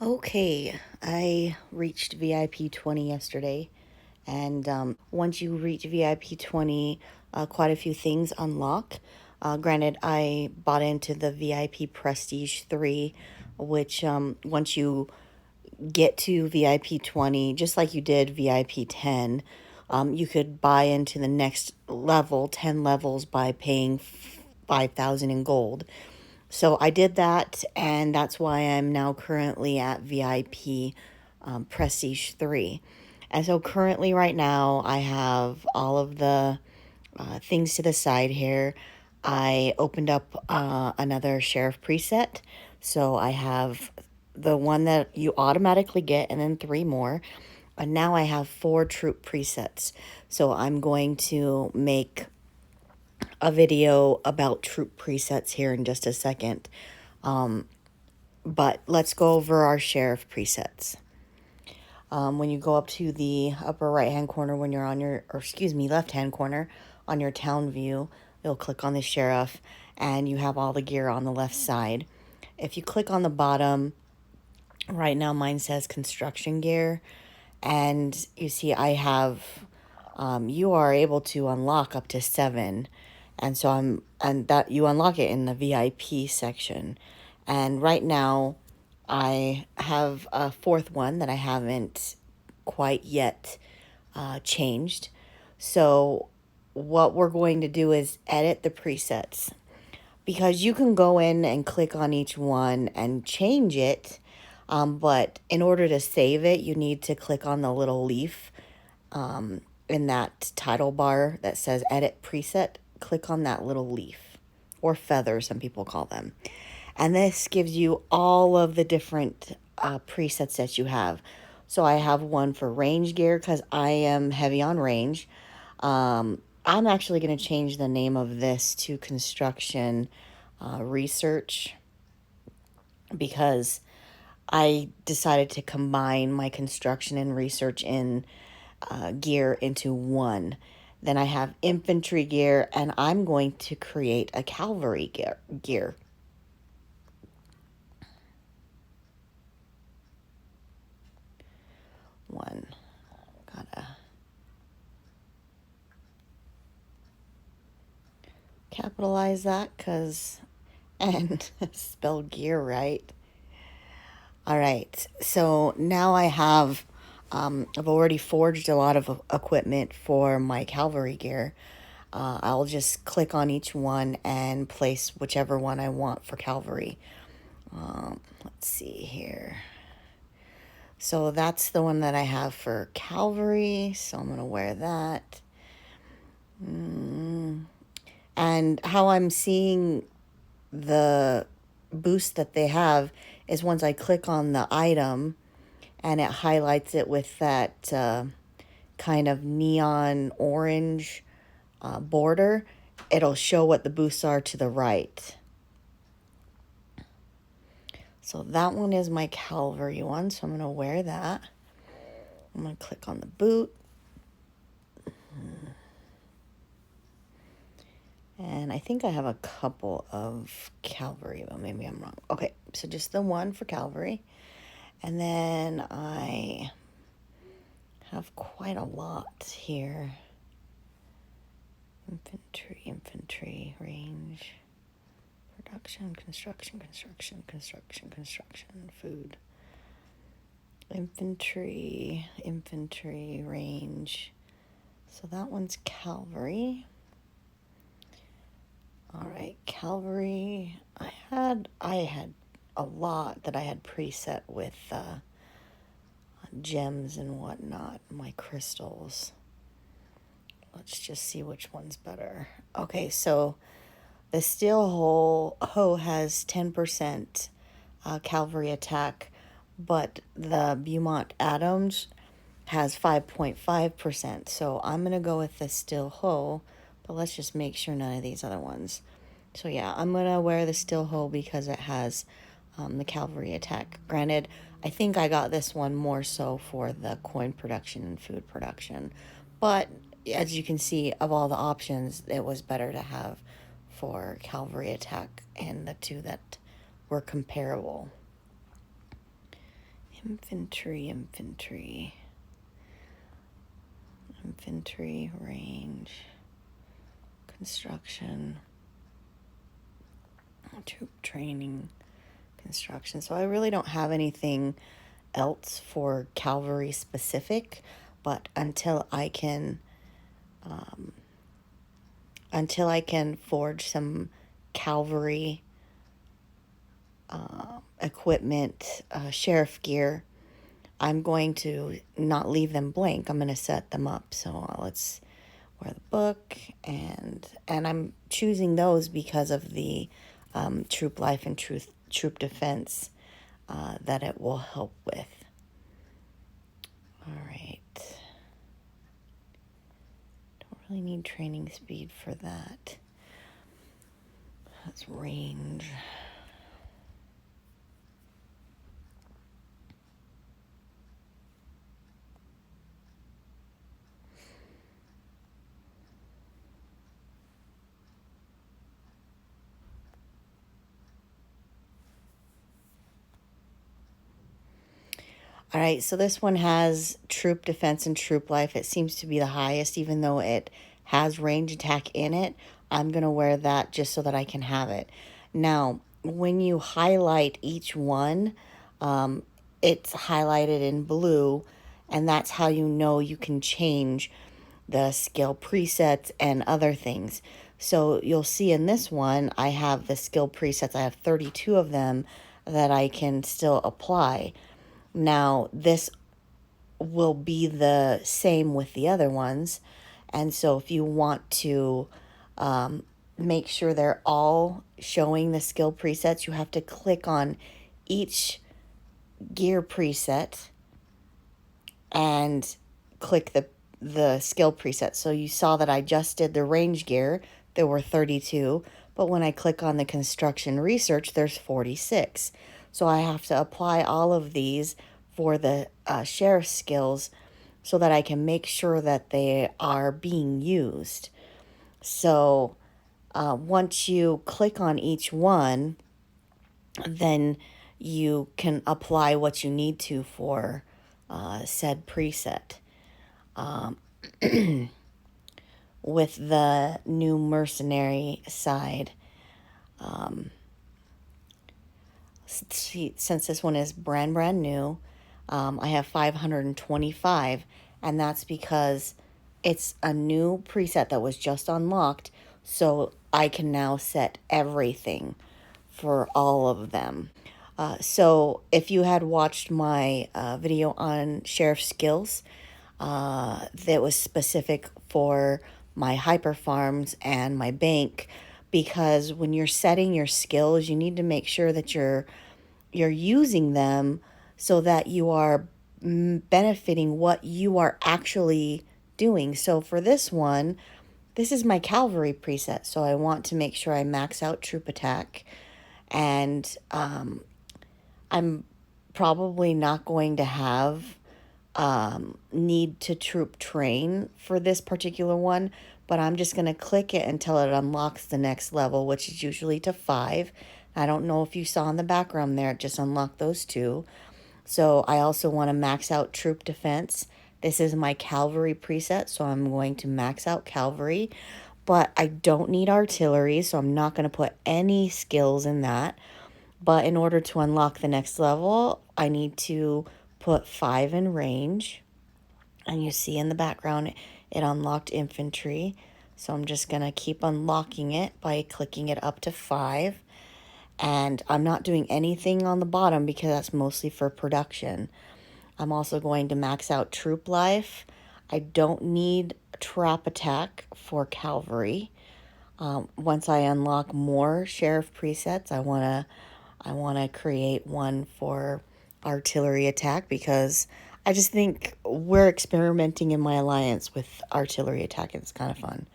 Okay, I reached VIP 20 yesterday, and once you reach VIP 20, quite a few things unlock. Granted, I bought into the VIP Prestige 3, which once you get to VIP 20, just like you did VIP 10, you could buy into the next level, 10 levels, by paying 5,000 in gold. So I did that, and that's why I'm now currently at VIP Prestige 3. And so currently, right now, I have all of the things to the side here. I opened up another sheriff preset. So I have the one that you automatically get, and then three more. And now I have four troop presets. So I'm going to make a video about troop presets here in just a second. But let's go over our sheriff presets. When you go up to the upper right hand corner, when you're on your, or excuse me, left hand corner on your town view, you'll click on the sheriff and you have all the gear on the left side. If you click on the bottom, right now mine says construction gear, and you see I have, you are able to unlock up to seven. And so and that you unlock it in the VIP section. And right now, I have a fourth one that I haven't quite yet changed. So, what we're going to do is edit the presets, because you can go in and click on each one and change it. But in order to save it, you need to click on the little leaf in that title bar that says edit preset. Click on that little leaf, or feather, some people call them. And this gives you all of the different presets that you have. So I have one for range gear because I am heavy on range. I'm actually going to change the name of this to construction research, because I decided to combine my construction and research in gear into one. Then I have infantry gear, and I'm going to create a cavalry gear. One. Gotta capitalize that because, and spell gear right. All right. So now I have, I've already forged a lot of equipment for my cavalry gear. I'll just click on each one and place whichever one I want for cavalry. Let's see here. So that's the one that I have for cavalry. So I'm going to wear that. And how I'm seeing the boost that they have is once I click on the item and it highlights it with that kind of neon orange border, it'll show what the boosts are to the right. So that one is my cavalry one, so I'm going to wear that. I'm going to click on the boot. And I think I have a couple of cavalry, but maybe I'm wrong. Okay, so just the one for cavalry. And then I have quite a lot here. Infantry, range, production, construction, food. Infantry, range. So that one's cavalry. All right, cavalry. I had a lot that I had preset with gems and whatnot, my crystals. Let's just see which one's better. Okay, so the steel hoe has 10% cavalry attack, but the Beaumont Adams has 5.5%. So I'm going to go with the steel hoe, but let's just make sure none of these other ones. So yeah, I'm going to wear the steel hoe because it has the cavalry attack. Granted, I think I got this one more so for the coin production and food production. But as you can see, of all the options, it was better to have for cavalry attack and the two that were comparable. infantry, range, construction, troop training, construction. So I really don't have anything else for cavalry specific, but until I can forge some cavalry equipment, sheriff gear, I'm going to not leave them blank. I'm going to set them up. So let's wear the book, and I'm choosing those because of the troop life and troop defense that it will help with. All right. Don't really need training speed for that. That's range. All right, so this one has troop defense and troop life. It seems to be the highest, even though it has range attack in it. I'm going to wear that just so that I can have it. Now, when you highlight each one, it's highlighted in blue, and that's how you know you can change the skill presets and other things. So you'll see in this one, I have the skill presets. I have 32 of them that I can still apply. Now, this will be the same with the other ones. And so if you want to make sure they're all showing the skill presets, you have to click on each gear preset and click the skill preset. So you saw that I just did the range gear. There were 32. But when I click on the construction research, there's 46. So I have to apply all of these for the sheriff skills so that I can make sure that they are being used. So once you click on each one, then you can apply what you need to for said preset. With the new mercenary side, since this one is brand new, I have 525, and that's because it's a new preset that was just unlocked, so I can now set everything for all of them. So if you had watched my video on sheriff skills, that was specific for my hyper farms and my bank, because when you're setting your skills, you need to make sure that you're using them so that you are benefiting what you are actually doing. So for this one, this is my cavalry preset, so I want to make sure I max out troop attack, and I'm probably not going to have need to troop train for this particular one, but I'm just going to click it until it unlocks the next level, which is usually to 5. I don't know if you saw in the background there, it just unlocked those 2. So I also want to max out troop defense. This is my cavalry preset, so I'm going to max out cavalry, but I don't need artillery, so I'm not going to put any skills in that. But in order to unlock the next level, I need to put 5 in range. And you see in the background, it unlocked infantry. So I'm just going to keep unlocking it by clicking it up to 5. And I'm not doing anything on the bottom because that's mostly for production. I'm also going to max out troop life. I don't need trap attack for cavalry. Once I unlock more sheriff presets, I want to create one for artillery attack, because I just think we're experimenting in my alliance with artillery attack. It's kind of fun.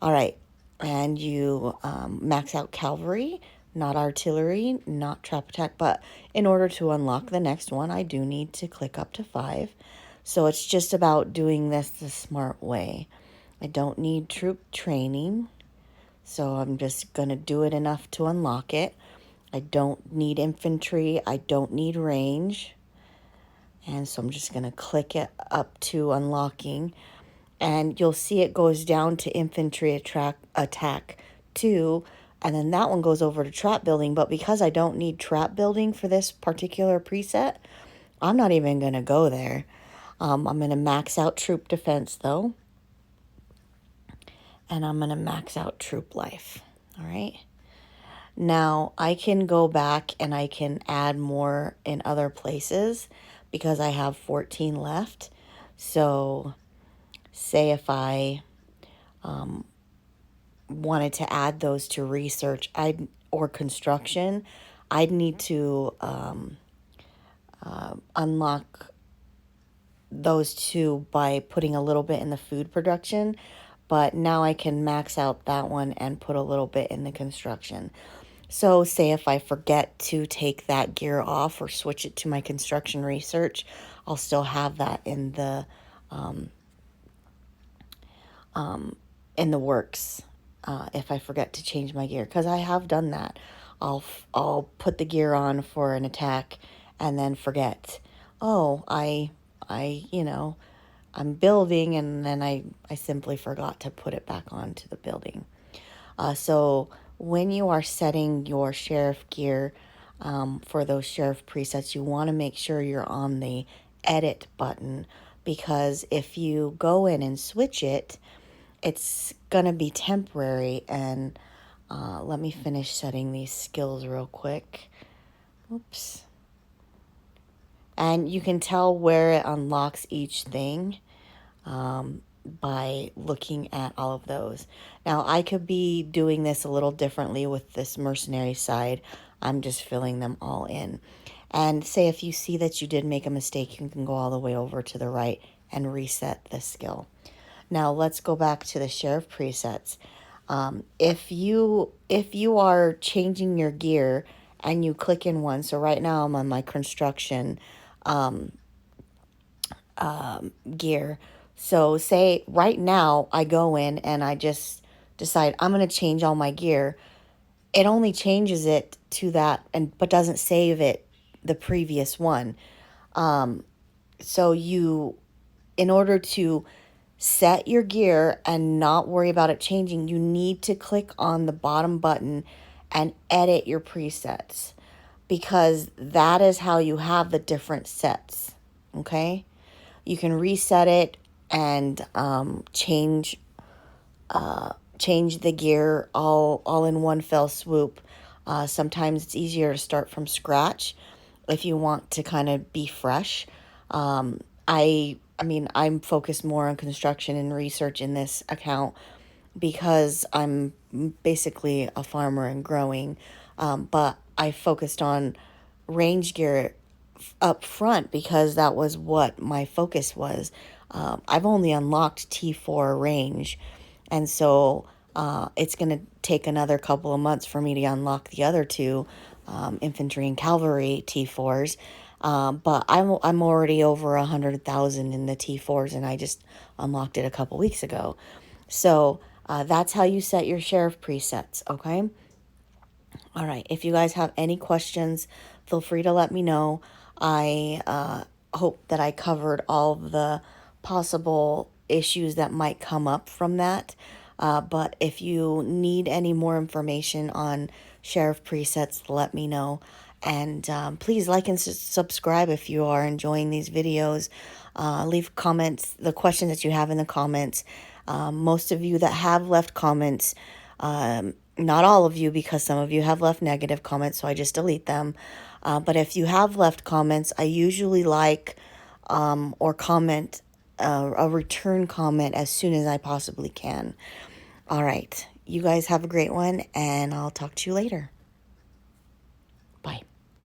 All right, and you max out cavalry, not artillery, not trap attack, but in order to unlock the next one, I do need to click up to 5. So it's just about doing this the smart way. I don't need troop training, so I'm just going to do it enough to unlock it. I don't need infantry. I don't need range. And so I'm just going to click it up to unlocking. And you'll see it goes down to infantry attack 2. And then that one goes over to trap building. But because I don't need trap building for this particular preset, I'm not even going to go there. I'm going to max out troop defense though. And I'm going to max out troop life. All right. Now I can go back and I can add more in other places because I have 14 left. So say if I wanted to add those to research or construction, I'd need to unlock those two by putting a little bit in the food production. But now I can max out that one and put a little bit in the construction. So say if I forget to take that gear off or switch it to my construction research, I'll still have that in the works if I forget to change my gear, because I have done that. I'll put the gear on for an attack and then forget. Oh, I'm building, and then I simply forgot to put it back onto the building. So when you are setting your sheriff gear for those sheriff presets, you want to make sure you're on the edit button, because if you go in and switch it, it's going to be temporary. And let me finish setting these skills real quick. Oops. And you can tell where it unlocks each thing by looking at all of those. Now, I could be doing this a little differently with this mercenary side. I'm just filling them all in. And say if you see that you did make a mistake, you can go all the way over to the right and reset the skill. Now, let's go back to the sheriff presets. If you are changing your gear and you click in one, so right now I'm on my construction gear. So say right now I go in and I just decide I'm going to change all my gear. It only changes it to that, but doesn't save it the previous one. So in order to set your gear and not worry about it changing, you need to click on the bottom button and edit your presets, because that is how you have the different sets. Okay? You can reset it and change the gear all in one fell swoop. Sometimes it's easier to start from scratch if you want to kind of be fresh. I mean, I'm focused more on construction and research in this account because I'm basically a farmer and growing. But I focused on range gear up front because that was what my focus was. I've only unlocked T4 range, and so it's going to take another couple of months for me to unlock the other two infantry and cavalry T4s. But I'm already over 100,000 in the T4s, and I just unlocked it a couple weeks ago. So that's how you set your sheriff presets, okay? All right, if you guys have any questions, feel free to let me know. I hope that I covered all of the possible issues that might come up from that. But if you need any more information on sheriff presets, let me know. And please like and subscribe if you are enjoying these videos. Leave comments, the questions that you have in the comments. Most of you that have left comments, not all of you, because some of you have left negative comments, so I just delete them. But if you have left comments, I usually like or comment a return comment as soon as I possibly can. All right. You guys have a great one, and I'll talk to you later. Bye.